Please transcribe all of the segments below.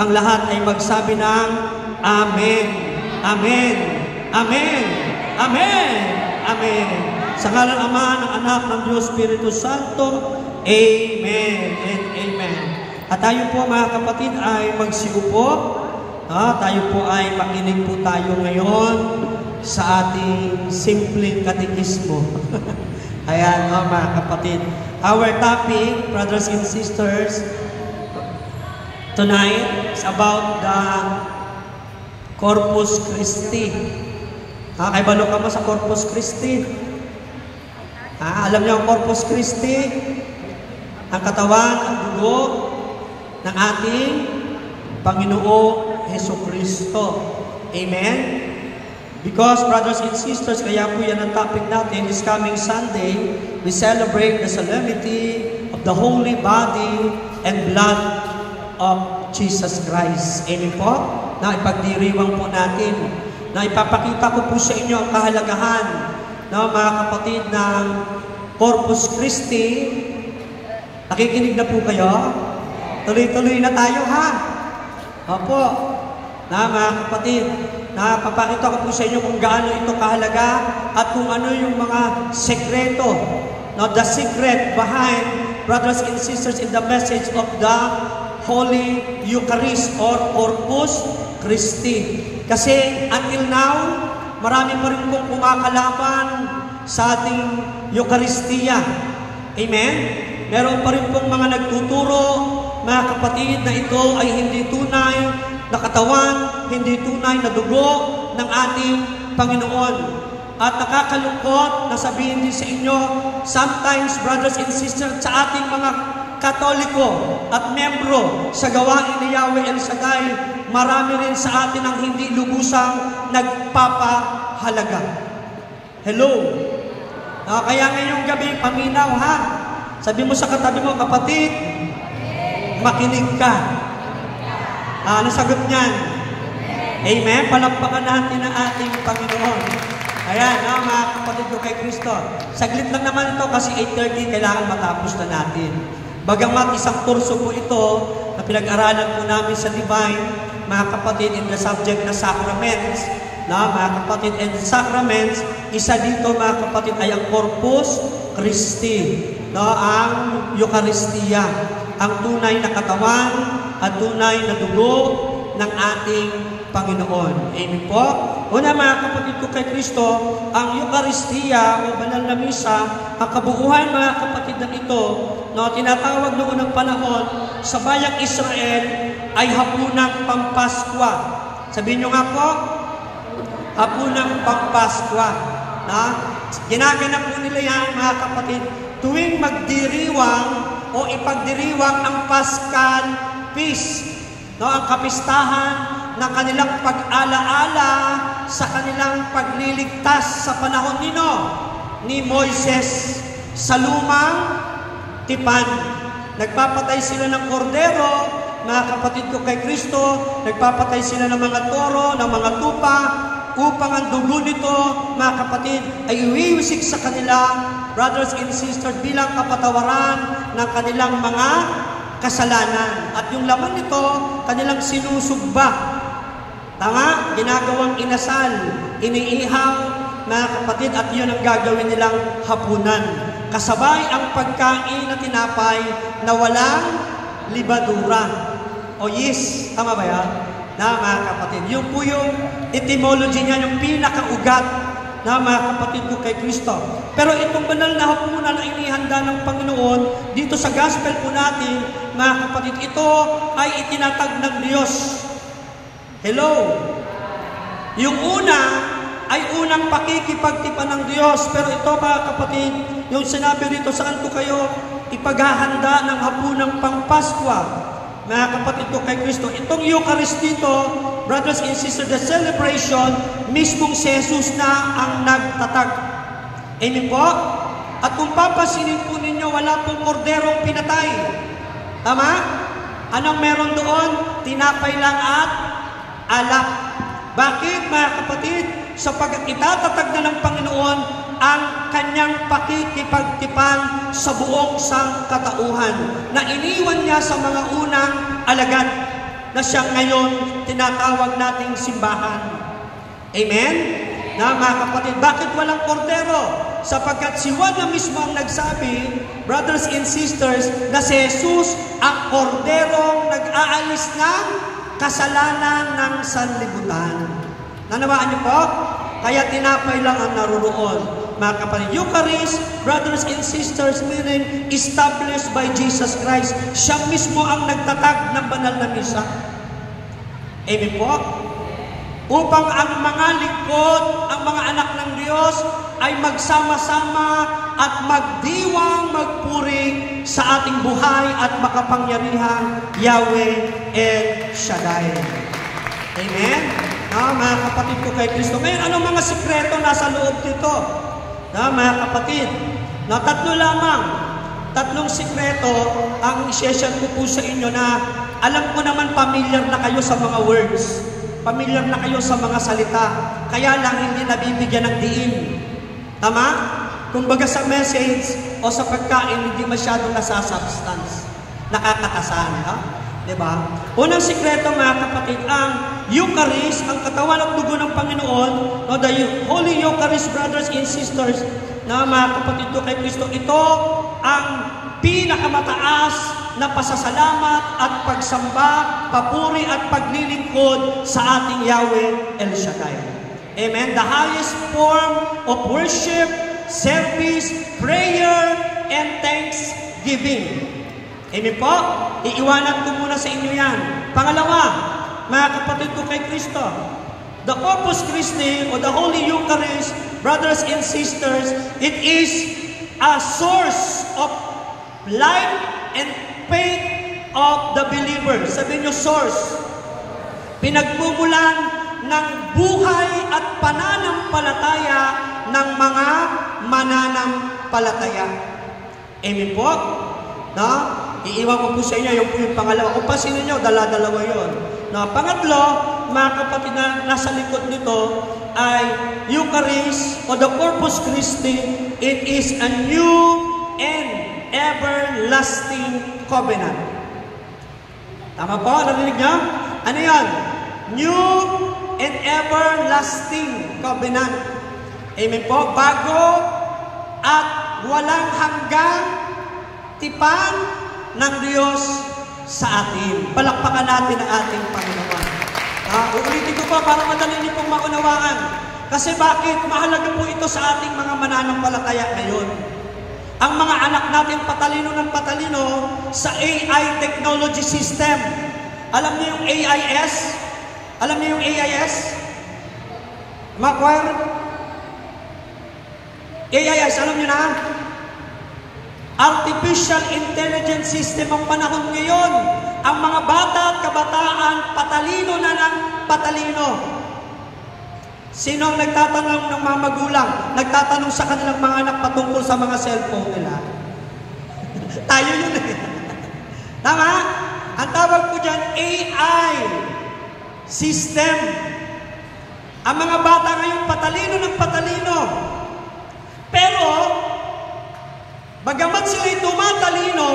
ang lahat ay magsabi ng Amen, Amen, Amen, Amen, Amen. Sa ngalan ng Ama, ng Anak, ng Diyos, Espiritu Santo, Amen and Amen. At tayo po mga kapatid ay magsiupo. Tayo po ay makinig po tayo ngayon sa ating simpleng katekismo. Ayan, mga kapatid. Our topic, brothers and sisters, tonight is about the Corpus Christi. Kaibalo ka mo sa Corpus Christi? Alam niyo ang Corpus Christi? Ang katawan, ang dugo ng ating Panginoong Jesucristo. Amen? Because, brothers and sisters, kaya po yan ang topic natin. This coming Sunday, we celebrate the solemnity of the holy body and blood of Jesus Christ. Amen po? Na ipagdiriwang po natin. Na ipapakita ko po sa inyo ang kahalagahan na mga kapatid ng Corpus Christi. Nakikinig na po kayo? Tuloy-tuloy na tayo, ha? Opo. Na mga kapatid, napapakita ko po sa inyo kung gaano ito kahalaga at kung ano yung mga sekreto. Now, the secret behind, brothers and sisters, in the message of the Holy Eucharist or Corpus Christi. Kasi until now, marami pa rin pong kumakalaban sa ating Eucharistia. Amen? Meron pa rin pong mga nagtuturo, mga kapatid, na ito ay hindi tunay na katawan, hindi tunay na dugo ng ating Panginoon. At nakakalungkot na sabihin din sa inyo, sometimes, brothers and sisters, sa ating mga Katoliko at membro sa gawain ni Yahweh El Shaddai, marami rin sa atin ang hindi lubusang nagpapahalaga. Hello? Kaya ngayong gabi, paminaw ha. Sabi mo sa katabi mo, kapatid, makinig ka. Nasagot niyan? Amen? Palakpakan natin ang ating Panginoon. Ayan, mga kapatid ko kay Kristo. Saglit lang naman ito kasi 8:30 kailangan matapos na natin. Bagamat isang kurso po ito na pinag-aralan po namin sa Divine, mga kapatid, in the subject na sacraments, mga kapatid, and sacraments, isa dito mga kapatid ay ang Corpus Christi, ang Eucharistia, ang tunay na katawan at tunay na dugo ng ating Panginoon. Amen po? Una mga kapatid ko kay Kristo, ang Eucharistia o banal na misa, ang kabuuhan mga kapatid na ito, tinatawag noon ng panahon sa bayang Israel ay hapunang Pampaskwa. Sabihin nyo nga po, hapunang Pampaskwa. Ginaganap po nila yan mga kapatid tuwing magdiriwang o ipagdiriwang ang Paschal Feast, ang kapistahan ng kanilang pag-alaala sa kanilang pagliligtas sa panahon ni Moises sa lumang tipan. Nagpapatay sila ng kordero, mga kapatid ko kay Kristo, nagpapatay sila ng mga toro, ng mga tupa, upang ang dugo nito, mga kapatid, ay iwiwisik sa kanila, brothers and sisters, bilang kapatawaran ng kanilang mga kasalanan. At yung laman nito, kanilang sinusugba. Tama? Ginagawang inasal, iniihaw, mga kapatid, at yun ang gagawin nilang hapunan. Kasabay ang pagkain na tinapay na walang libadura o yeast. Tama ba yan? Mga kapatid. Yung po yung etymology niya, yung pinakaugat na mga kapatid ko kay Kristo. Pero itong banal na hapunan na inihanda ng Panginoon, dito sa gospel po natin, mga kapatid, ito ay itinatag ng Diyos. Hello? Yung una ay unang pakikipagtipan ng Diyos. Pero ito mga kapatid, yung sinabi rito, saan ko kayo ipaghahanda ng hapunang Pampaskwa? Mga kapatid ko kay Kristo, itong Eucharist dito, brothers and sisters, the celebration, mismong si Jesus na ang nagtatag. Amen po? At kung papasinin po ninyo, wala pong korderong pinatay. Tama? Anong meron doon? Tinapay lang at alak. Bakit, mga kapatid? Sapagkat itatatag na ng Panginoon ang kanyang pakikipagtipan sa buong sangkatauhan na iniwan niya sa mga unang alagad. na siya ngayon tinatawag nating simbahan. Amen? Na mga kapatid, bakit walang kordero? Sapagkat si Juan na mismo ang nagsabi, brothers and sisters, na si Jesus ang korderong nag-aalis ng kasalanan ng sanlibutan. Nanawaan niyo po? Kaya tinapay lang ang naruroon. Mga kapatid, Eucharist, brothers and sisters, meaning established by Jesus Christ. Siya mismo ang nagtatag ng banal na misa. Amen po? Upang ang mga lingkod, ang mga anak ng Diyos, ay magsama-sama at magdiwang magpuri sa ating buhay at makapangyarihang Yahweh El Shaddai. Amen? Mga kapatid ko kay Kristo. Ngayon, anong mga sikreto nasa loob nito? Mga kapatid, tatlo lamang. Tatlong sikreto ang i-share ko po sa inyo na alam ko naman familiar na kayo sa mga words. Familiar na kayo sa mga salita. Kaya lang hindi nabibigyan ng diin. Tama? Kumbaga sa message o sa pagkain, hindi masyadong nasa-substance. Nakakatasan. Diba? Unang sikreto mga kapatid, ang Eucharist, ang katawan at dugo ng Panginoon, no, the Holy Eucharist, brothers and sisters, na mga kapatid ko kay Kristo, ito ang pinakamataas na pasasalamat at pagsamba, papuri at paglilingkod sa ating Yahweh El Shaddai. Amen? The highest form of worship, service, prayer, and thanksgiving. Amen po? Iiwanan ko muna sa inyo yan. Pangalawa, mga kapatid ko kay Kristo, the Corpus Christi o the Holy Eucharist, brothers and sisters, it is a source of life and faith of the believer. Sabihin nyo, source. Pinagmumulan ng buhay at pananampalataya ng mga mananampalataya. Amen po? No? Iiwan ko po sa inyo yung pangalawa. Kung pasinin nyo, dala-dalawa yun. No? Pangatlo, mga kapatid na nasa likod nito, ay Eucharist o the Corpus Christi. It is a new and everlasting covenant. Tama po? Narinig niyo? Ano yan? New and everlasting covenant. Amen po? Bago at walang hanggang tipan ng Diyos sa atin. Palakpakan natin ang ating Panginoon. Ulitin ko po para madali niyo pong maunawaan. Kasi bakit? Mahalaga po ito sa ating mga mananampalataya ngayon. Ang mga anak natin patalino ng patalino sa AI technology system. Alam niyo yung AIS? Alam niyo yung AIS? Mga choir? AIS, alam niyo na? Artificial Intelligence System ang panahon ngayon. Ang mga bata at kabataan, patalino na ng patalino. Sino ang nagtatanong ng mga magulang? Nagtatanong sa kanilang mga anak patungkol sa mga cellphone nila. Tayo yun eh. Tama? Ang tawag ko dyan, AI system. Ang mga bata ngayon, patalino ng patalino. Pero, bagamat sila'y tumatalino,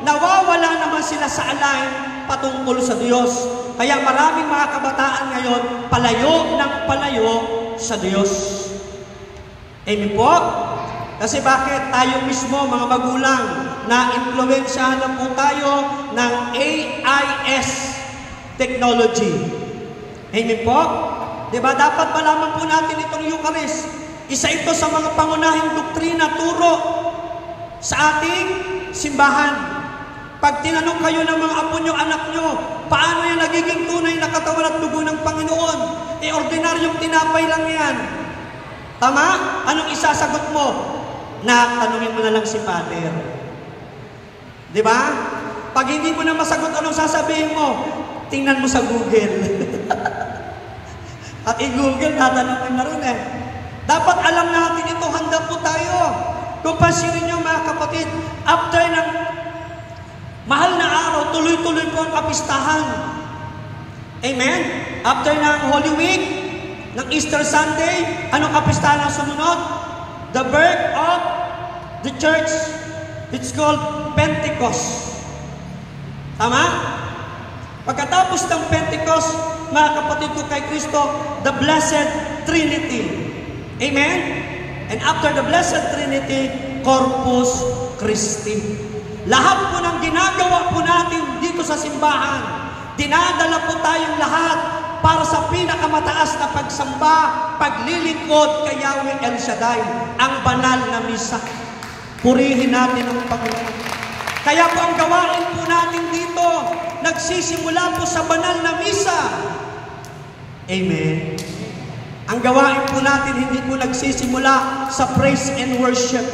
nawawala naman sila sa align patungkol sa Diyos. Kaya maraming mga kabataan ngayon, palayo ng palayo sa Diyos. Amen po? Kasi bakit tayo mismo, mga magulang, na-influensyahan na po tayo ng AIS technology. Amen po? Diba? Dapat malaman po natin itong Eucharist. Isa ito sa mga pangunahing doktrina, turo sa ating simbahan. Pag tinanong kayo ng mga apo nyo, anak nyo, paano yan nagiging tunay na katawan at dugo ng Panginoon? Ordinaryong tinapay lang yan. Tama? Anong isasagot mo? Tanungin mo na lang si Father. Diba? Pag hindi mo na masagot, anong sasabihin mo? Tingnan mo sa Google. At i-Google, tatanungin na rin eh. Dapat alam natin ito, handa po tayo. Kung pansinin nyo mga kapatid, after ng mahal na araw, tuloy-tuloy po ang kapistahan. Amen? After ng Holy Week, ng Easter Sunday, anong kapistahan ang sumunod? The birth of the church. It's called Pentecost. Tama? Pagkatapos ng Pentecost, mga kapatid ko kay Kristo, the Blessed Trinity. Amen? And after the Blessed Trinity, Corpus Christi. Lahat po ng ginagawa po natin dito sa simbahan, dinadala po tayong lahat para sa pinakamataas na pagsamba, paglilingkod kay Yahweh El Shaddai, ang banal na misa. Purihin natin ang Panginoon. Kaya po ang gawain po natin dito, nagsisimula po sa banal na misa. Amen. Ang gawain po natin hindi po nagsisimula sa praise and worship.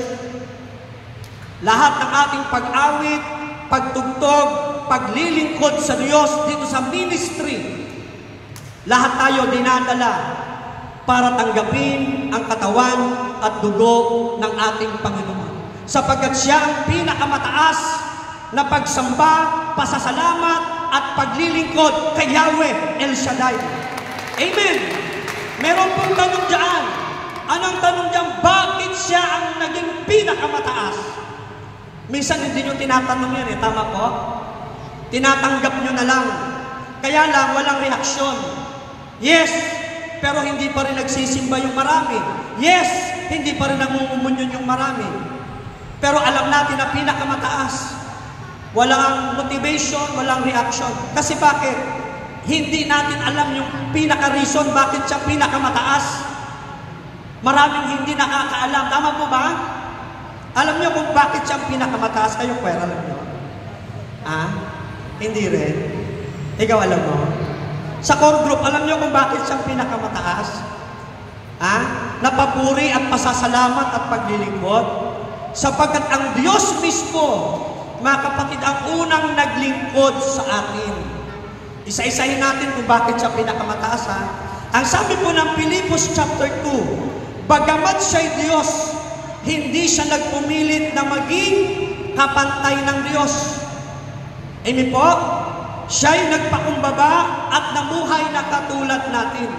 Lahat ng ating pag-awit, pagtugtog, paglilingkod sa Diyos dito sa ministry, lahat tayo dinadala para tanggapin ang katawan at dugo ng ating Panginoon. Sapagkat siya ang pinakamataas na pagsamba, pasasalamat at paglilingkod kay Yahweh El Shaddai. Amen. Meron pong tanong dyan. Anong tanong dyan? Bakit siya ang naging pinakamataas? Minsan hindi nyo tinatanong yan tama po? Tinatanggap nyo na lang. Kaya lang, walang reaksyon. Yes, pero hindi pa rin nagsisimba yung marami. Yes, hindi pa rin nangungumunyon yung marami. Pero alam natin na pinakamataas. Walang motivation, walang reaction. Kasi bakit? Hindi natin alam yung pinaka-reason bakit siya pinakamataas. Maraming hindi nakakaalam. Tama po ba? Alam niyo kung bakit siya pinakamataas? Kayo, kwera alam niyo? Hindi rin. Ikaw alam mo? Sa core group, alam niyo kung bakit siya pinakamataas? Napapuri at pasasalamat at paglilingkod? Sapagkat ang Diyos mismo, mga kapatid, ang unang naglingkod sa atin. Isa-isahin natin kung bakit siya pinakamataas. Ang sabi po ng Pilipos chapter 2, bagamat siya'y Diyos, hindi siya nagpumilit na maging kapantay ng Diyos. Amen po? Siya'y nagpakumbaba at namuhay na katulad natin.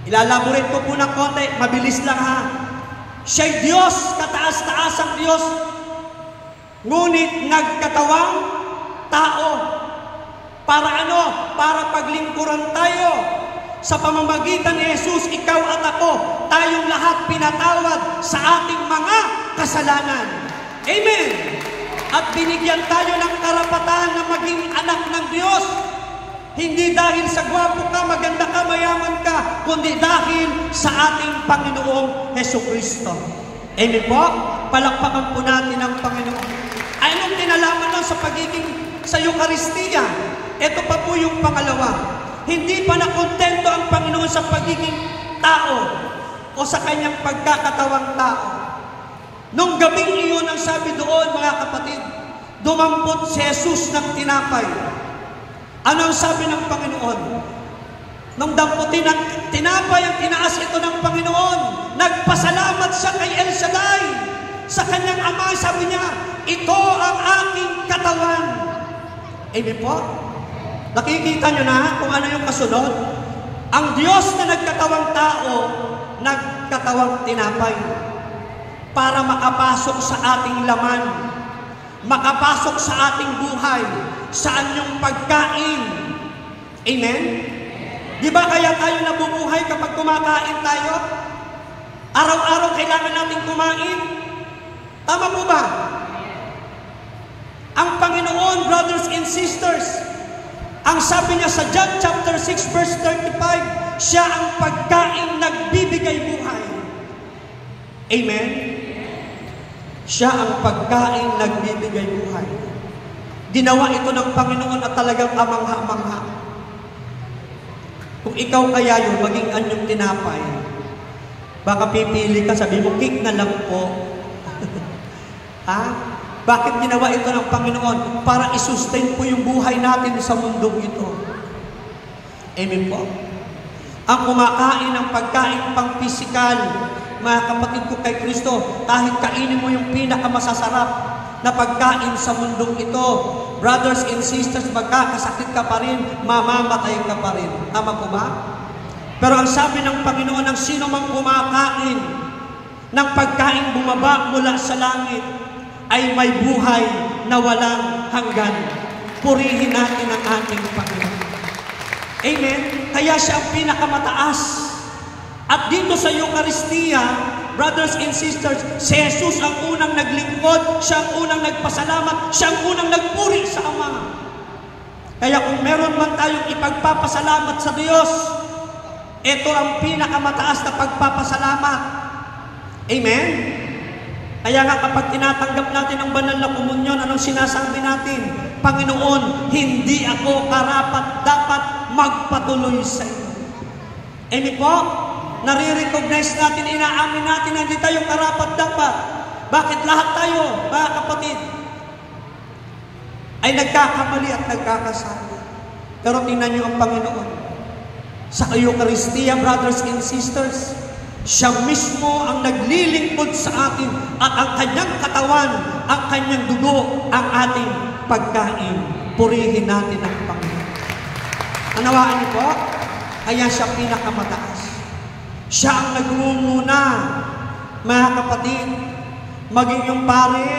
Ilalaborin ko po ng konti, mabilis lang Siya'y Diyos, kataas-taasang Diyos, ngunit nagkatawang tao. Para ano? Para paglingkuran tayo. Sa pamamagitan ni Jesus, ikaw at ako, tayong lahat pinatawad sa ating mga kasalanan. Amen! At binigyan tayo ng karapatan na maging anak ng Diyos. Hindi dahil sa gwapo ka, maganda ka, mayaman ka, kundi dahil sa ating Panginoong Hesukristo. Amen po? Palakpakan po natin ang Panginoon. Anong kinalaman nun sa pagiging sa Eucharistia? Ito pa po yung pangalawa. Hindi pa nakontento ang Panginoon sa pagiging tao o sa kanyang pagkakatawang tao. Nung gabing iyon ang sabi doon, mga kapatid, dumampot si Jesus ng tinapay. Ano ang sabi ng Panginoon? Nung damputin ng tinapay ang tinaas ito ng Panginoon, nagpasalamat siya kay El Shaddai. Sa kanyang ama, sabi niya, ito ang aking katawan. Amen po? Nakikita nyo na kung ano yung kasunod? Ang Diyos na nagkatawang tao, nagkatawang tinapay para makapasok sa ating laman, makapasok sa ating buhay, saan yung pagkain. Amen? Di ba kaya tayo nabubuhay kapag kumakain tayo? Araw-araw kailangan natin kumain. Tama po ba? Ang Panginoon, brothers and sisters, ang sabi niya sa John chapter 6 verse 35, siya ang pagkain nagbibigay buhay. Amen? Siya ang pagkain nagbibigay buhay. Ginawa ito ng Panginoon at talagang kamangha-mangha. Kung ikaw kaya yun, maging anyong tinapay, baka pipili ka, sabi mo, cake na lang po. Bakit ginawa ito ng Panginoon? Para isustain po yung buhay natin sa mundong ito. Amen po? Ang kumakain ng pagkain pang pisikal, mga kapatid ko kay Kristo, kahit kainin mo yung pinakamasasarap na pagkain sa mundong ito, brothers and sisters, magkakasakit ka pa rin, mamamatay ka pa rin. Tama po ba? Pero ang sabi ng Panginoon, ang sino mang kumakain ng pagkain bumaba mula sa langit, ay may buhay na walang hanggan. purihin natin ang ating Panginoon. Amen? Kaya siya ang pinakamataas. At dito sa Eucharistia, brothers and sisters, si Jesus ang unang naglingkod, siya ang unang nagpasalamat, siya ang unang nagpuri sa Ama. Kaya kung meron man tayong ipagpapasalamat sa Diyos, ito ang pinakamataas na pagpapasalamat. Amen? Kaya nga kapag tinatanggap natin ang banal na komunyon, anong sinasabi natin? Panginoon, hindi ako karapat dapat magpatuloy sa iyo. Amen po? Nare-recognize natin, inaamin natin na hindi tayo karapat dapat. Bakit lahat tayo, mga kapatid, ay nagkakamali at nagkakasala? Pero tingnan niyo ang Panginoon. Sa Eucharistia, brothers and sisters, siya mismo ang naglilingkod sa atin at ang kanyang katawan, ang kanyang dugo, ang ating pagkain. Purihin natin ang Panginoon. Anawaan niyo po? Kaya siya pinakamataas. Siya ang nagmumuna, mga kapatid, maging yung pare,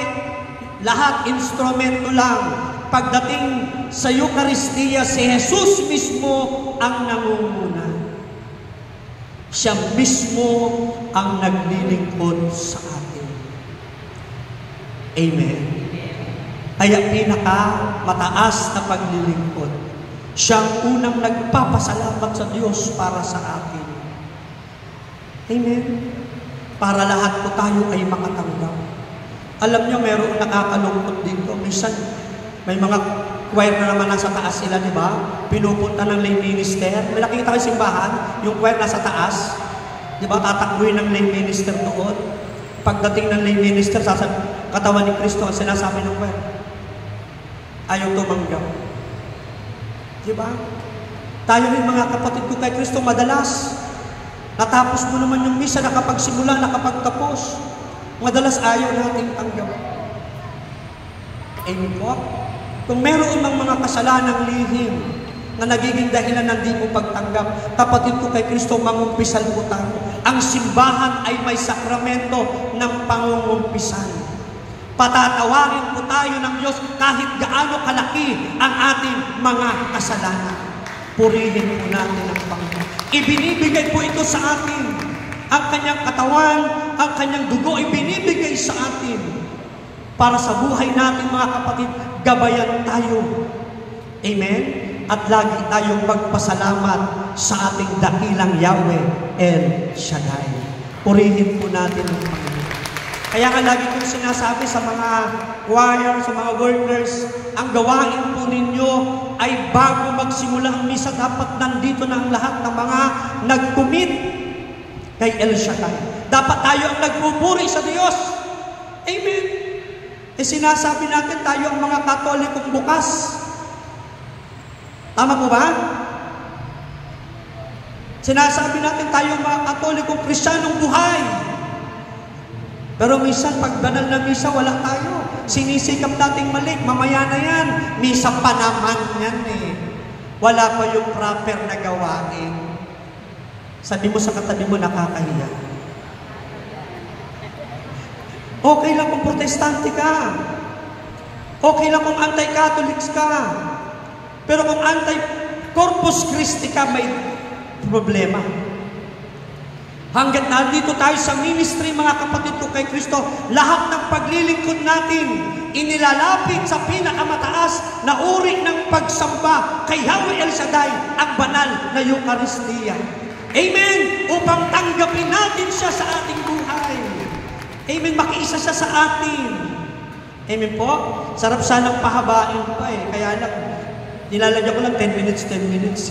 lahat instrumento lang. Pagdating sa Eucharistia, si Jesus mismo ang nangunguna. Siya mismo ang naglilingkod sa atin. Amen. Kaya pinakamataas na paglilingkod. Siya ang unang nagpapasalamat sa Diyos para sa atin. Amen. Para lahat po tayo ay makatanggap. Alam niyo, mayroong nakakalungkot dito. Minsan, may mga choir na naman nasa taas sila, di ba? Pinupunta ng lay minister. May nakikita kayo simbahan, yung choir nasa taas. Di ba? Tatakbuhin ng lay minister doon. Pagdating ng lay minister, sa katawan ni Kristo, ang sinasabi ng choir, ayaw tumanggap. Di ba? Tayo rin mga kapatid ko kay Kristo, madalas, natapos mo naman yung misa, nakapagsimula, nakapagtapos. Madalas ayaw nating tanggap. Amen po? Kung meron mang mga kasalanang lihim na nagiging dahilan ng di mo pagtanggap, kapatid ko kay Kristo, mangumpisal po tayo. Ang simbahan ay may sakramento ng pangungumpisan. Patatawarin po tayo ng Diyos kahit gaano kalaki ang ating mga kasalanan. Purihin po natin ang Panginoon. Ibinibigay po ito sa atin. Ang kanyang katawan, ang kanyang dugo, ibinibigay sa atin. Para sa buhay natin, mga kapatid, gabayan tayo. Amen? At lagi tayong magpasalamat sa ating dakilang Yahweh El Shaddai. Purihin po natin ang Panginoon. Kaya nga lagi kong sinasabi sa mga choir, sa mga workers, ang gawain po ninyo ay bago magsimula ang misa, dapat nandito na ang lahat ng mga nag-commit kay El Shaddai. Dapat tayo ang nagpupuri sa Diyos. Amen. E sinasabi natin tayo ang mga Katolikong bukas. Tama po ba? Sinasabi natin tayo ang mga Katolikong Kristiyanong buhay. Pero minsan, pag banal na misa, wala tayo. Sinisikap nating mali. Mamaya na yan. Misa pa naman yan eh. Wala pa yung proper na gawain. Sabi mo sa katabi mo, nakakahiya. Okay lang kung protestante ka. Okay lang kung anti-Catholics ka. Pero kung anti-Corpus Christi ka, may problema. Hanggat nandito tayo sa ministry, mga kapatid ko kay Kristo, lahat ng paglilingkod natin, inilalapit sa pinakamataas na uri ng pagsamba kay Yahweh El Shaddai, ang banal na Eucharistia. Amen! Upang tanggapin natin siya sa ating buhay. Amen! Makiisa siya sa atin. Amen po? Sarap sanang pahabain pa eh. Kaya lang, nilalagyan ko lang 10 minutes, 10 minutes.